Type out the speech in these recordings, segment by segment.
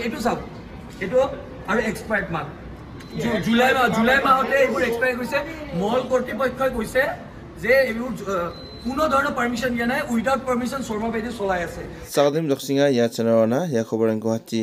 এইটো চাওক এইটো আৰু এক্সপায়াৰ্ড মাল জুলাই মাহতে এইবোৰ এক্সপায়াৰ হৈছে মল কৰ্তৃপক্ষই কৈছে যে এইবোৰ কোনো ধৰণৰ পাৰমিশন দিয়া নাই উইদাউট পাৰমিশন শৰ্মা বাইদে চলাই আছে সাগদিম দক্ষিণা ইয়া চেনাৰনা ইয়া খবৰেন গুৱাহাটী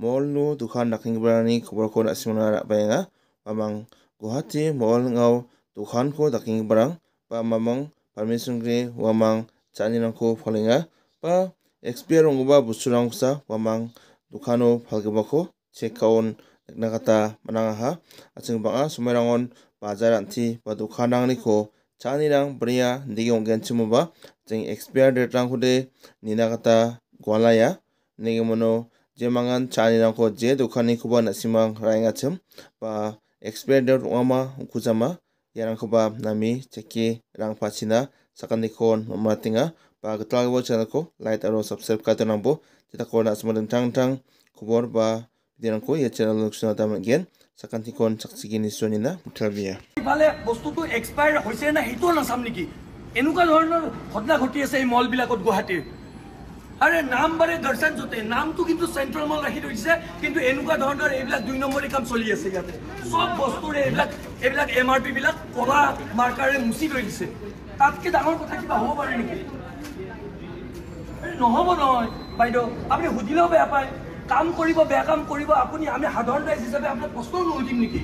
মল নো দোকান দাকিংবাৰানি খবৰখন আছিমনা বায়ঙা mamang Guwahati mall ngaw dukhan ko daking barang pa mamang permission gre wamang chani rangko phalinga pa expire rongba busturang sa wamang dukhano phalgebako chekaon nakata mananga ha aching banga sumerangon bazar anti pa dukhanangni ko chani rang bria digi ongen chimuba jeng expire date rang kode ninagata gwalaya negemono jemangan chani rangko je dukhani kuba nasimang raingachim pa expire date wama kuzama yarang kuba nami cheki rang pachina sakandikon mamatinga pa gtlagbo channel ko like aro subscribe ka tanambo tita kona asmadang tang kubor ba dirangko ye channel nuksuna tamgen sakantikon saksigi nisonina mutalbia ইফালে বস্তুটো expire হৈছে না হেটো নাচাম নেকি এনেকুৱা ধৰণৰ ঘটনা ঘটি আছে এই মল বিলাকত গুৱাহাটীৰ আৰে নাম বাৰে দৰ্শন জোতে নামটো কিন্তু সেন্ট্ৰেল মল ৰাখি দিছে কিন্তু এনেকুৱা ধৰণৰ এইবিলাক 2 নম্বৰী কাম চলি আছে ইয়াতে সব বস্তুৰে এইবিলাক এমআৰপি বিলাক কলা মাৰ্কাৰে মুছি লৈ দিছে তাতকে ডাঙৰ কথা কিবা হ'ব পাৰে নেকি নহ'ব নহয় বাইদেউ আপুনি সুধিলেও বেয়া পায় কাম কৰিব বেয়া কাম কৰিব আপুনি আমি সাধাৰণ ৰাইজ হিচাপে আপোনাক প্ৰশ্ন নুঠিম নেকি